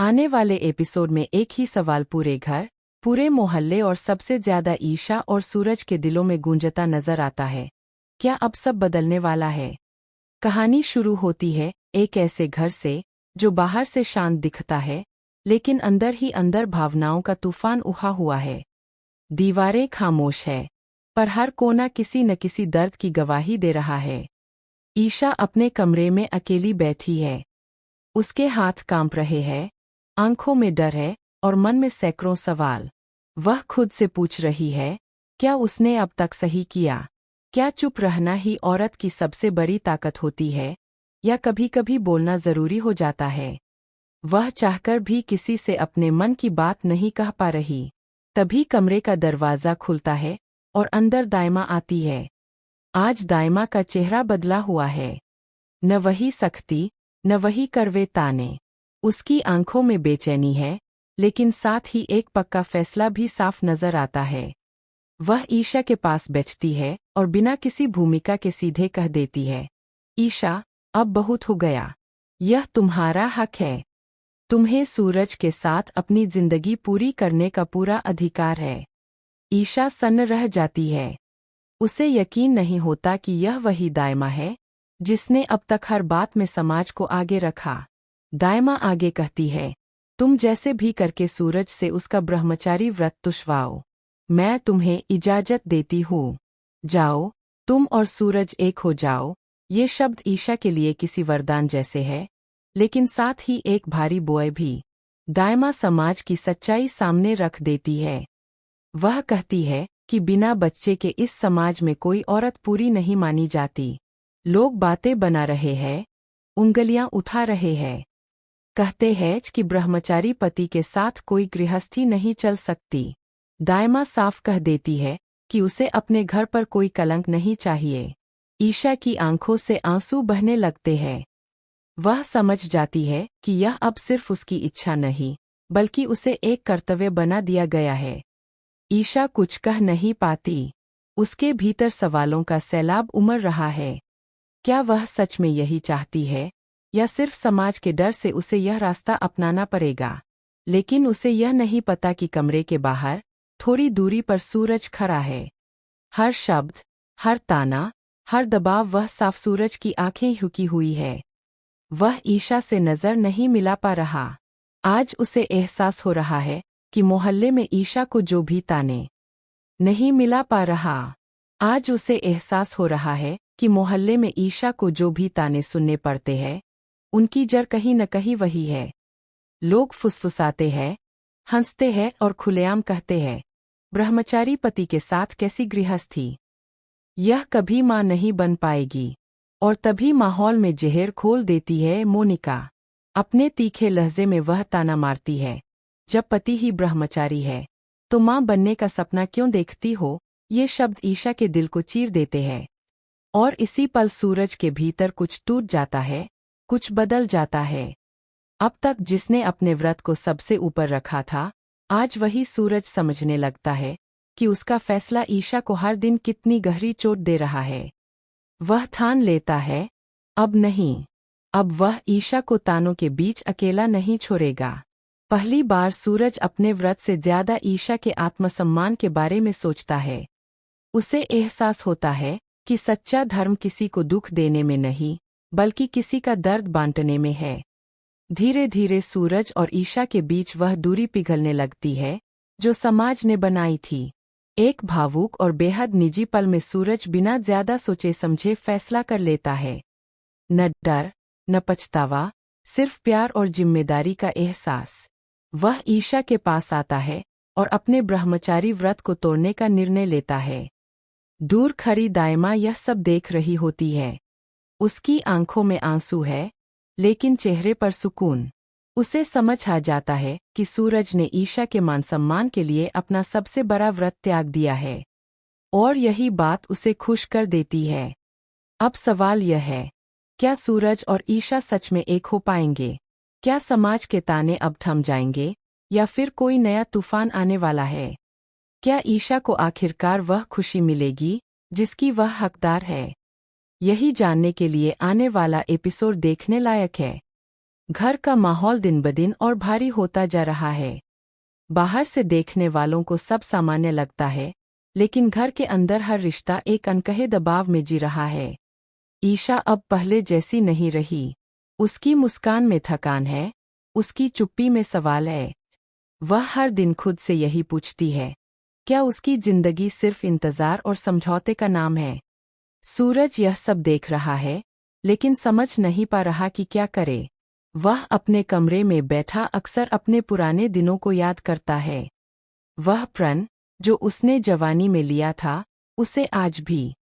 आने वाले एपिसोड में एक ही सवाल पूरे घर, पूरे मोहल्ले और सबसे ज्यादा ईशा और सूरज के दिलों में गूंजता नजर आता है। क्या अब सब बदलने वाला है? कहानी शुरू होती है एक ऐसे घर से जो बाहर से शांत दिखता है, लेकिन अंदर ही अंदर भावनाओं का तूफान उठा हुआ है। दीवारें खामोश है, पर हर कोना किसी न किसी दर्द की गवाही दे रहा है। ईशा अपने कमरे में अकेली बैठी है। उसके हाथ कांप रहे हैं, आंखों में डर है और मन में सैकड़ों सवाल। वह खुद से पूछ रही है, क्या उसने अब तक सही किया? क्या चुप रहना ही औरत की सबसे बड़ी ताकत होती है, या कभी-कभी बोलना जरूरी हो जाता है? वह चाहकर भी किसी से अपने मन की बात नहीं कह पा रही। तभी कमरे का दरवाजा खुलता है और अंदर दाइमा आती है। आज दाइमा का चेहरा बदला हुआ है। न वही सख्ती, न वही कड़वे ताने। उसकी आंखों में बेचैनी है, लेकिन साथ ही एक पक्का फैसला भी साफ नजर आता है। वह ईशा के पास बैठती है और बिना किसी भूमिका के सीधे कह देती है, ईशा, अब बहुत हो गया। यह तुम्हारा हक है। तुम्हें सूरज के साथ अपनी जिंदगी पूरी करने का पूरा अधिकार है। ईशा सन्न रह जाती है। उसे यकीन नहीं होता कि यह वही दाइमा है जिसने अब तक हर बात में समाज को आगे रखा। दाइमा आगे कहती है, तुम जैसे भी करके सूरज से उसका ब्रह्मचारी व्रत तुषवाओ। मैं तुम्हें इजाजत देती हूँ। जाओ, तुम और सूरज एक हो जाओ। ये शब्द ईशा के लिए किसी वरदान जैसे है, लेकिन साथ ही एक भारी बोझ भी। दाइमा समाज की सच्चाई सामने रख देती है। वह कहती है कि बिना बच्चे के इस समाज में कोई औरत पूरी नहीं मानी जाती। लोग बातें बना रहे हैं, उंगलियां उठा रहे हैं। कहते हैं कि ब्रह्मचारी पति के साथ कोई गृहस्थी नहीं चल सकती। दाइमा साफ कह देती है कि उसे अपने घर पर कोई कलंक नहीं चाहिए। ईशा की आंखों से आंसू बहने लगते हैं। वह समझ जाती है कि यह अब सिर्फ उसकी इच्छा नहीं, बल्कि उसे एक कर्तव्य बना दिया गया है। ईशा कुछ कह नहीं पाती। उसके भीतर सवालों का सैलाब उमड़ रहा है। क्या वह सच में यही चाहती है, या सिर्फ समाज के डर से उसे यह रास्ता अपनाना पड़ेगा? लेकिन उसे यह नहीं पता कि कमरे के बाहर थोड़ी दूरी पर सूरज खड़ा है। हर शब्द, हर ताना, हर दबाव वह साफ सूरज की आंखें झुकी हुई है। वह ईशा से नजर नहीं मिला पा रहा। आज उसे एहसास हो रहा है कि मोहल्ले में ईशा को जो भी ताने नहीं मिला पा रहा। आज उसे एहसास हो रहा है कि मोहल्ले में ईशा को जो भी ताने सुनने पड़ते हैं, उनकी जड़ कहीं न कहीं वही है। लोग फुसफुसाते हैं, हंसते हैं और खुलेआम कहते हैं, ब्रह्मचारी पति के साथ कैसी गृहस्थी? यह कभी मां नहीं बन पाएगी। और तभी माहौल में जहर खोल देती है मोनिका। अपने तीखे लहजे में वह ताना मारती है, जब पति ही ब्रह्मचारी है तो मां बनने का सपना क्यों देखती हो? ये शब्द ईशा के दिल को चीर देते हैं। और इसी पल सूरज के भीतर कुछ टूट जाता है, कुछ बदल जाता है। अब तक जिसने अपने व्रत को सबसे ऊपर रखा था, आज वही सूरज समझने लगता है कि उसका फैसला ईशा को हर दिन कितनी गहरी चोट दे रहा है। वह ठान लेता है, अब नहीं। अब वह ईशा को तानों के बीच अकेला नहीं छोड़ेगा। पहली बार सूरज अपने व्रत से ज्यादा ईशा के आत्मसम्मान के बारे में सोचता है। उसे एहसास होता है कि सच्चा धर्म किसी को दुख देने में नहीं, बल्कि किसी का दर्द बांटने में है। धीरे धीरे सूरज और ईशा के बीच वह दूरी पिघलने लगती है जो समाज ने बनाई थी। एक भावुक और बेहद निजी पल में सूरज बिना ज्यादा सोचे समझे फैसला कर लेता है। न डर, न पछतावा, सिर्फ प्यार और जिम्मेदारी का एहसास। वह ईशा के पास आता है और अपने ब्रह्मचारी व्रत को तोड़ने का निर्णय लेता है। दूर खड़ी दाइमा यह सब देख रही होती है। उसकी आंखों में आंसू है, लेकिन चेहरे पर सुकून। उसे समझ आ जाता है कि सूरज ने ईशा के मान सम्मान के लिए अपना सबसे बड़ा व्रत त्याग दिया है। और यही बात उसे खुश कर देती है। अब सवाल यह है, क्या सूरज और ईशा सच में एक हो पाएंगे? क्या समाज के ताने अब थम जाएंगे, या फिर कोई नया तूफान आने वाला है? क्या ईशा को आखिरकार वह खुशी मिलेगी जिसकी वह हकदार है? यही जानने के लिए आने वाला एपिसोड देखने लायक है। घर का माहौल दिन ब दिन और भारी होता जा रहा है। बाहर से देखने वालों को सब सामान्य लगता है, लेकिन घर के अंदर हर रिश्ता एक अनकहे दबाव में जी रहा है। ईशा अब पहले जैसी नहीं रही। उसकी मुस्कान में थकान है, उसकी चुप्पी में सवाल है। वह हर दिन खुद से यही पूछती है, क्या उसकी जिंदगी सिर्फ इंतजार और समझौते का नाम है? सूरज यह सब देख रहा है, लेकिन समझ नहीं पा रहा कि क्या करे। वह अपने कमरे में बैठा अक्सर अपने पुराने दिनों को याद करता है। वह प्रण जो उसने जवानी में लिया था, उसे आज भी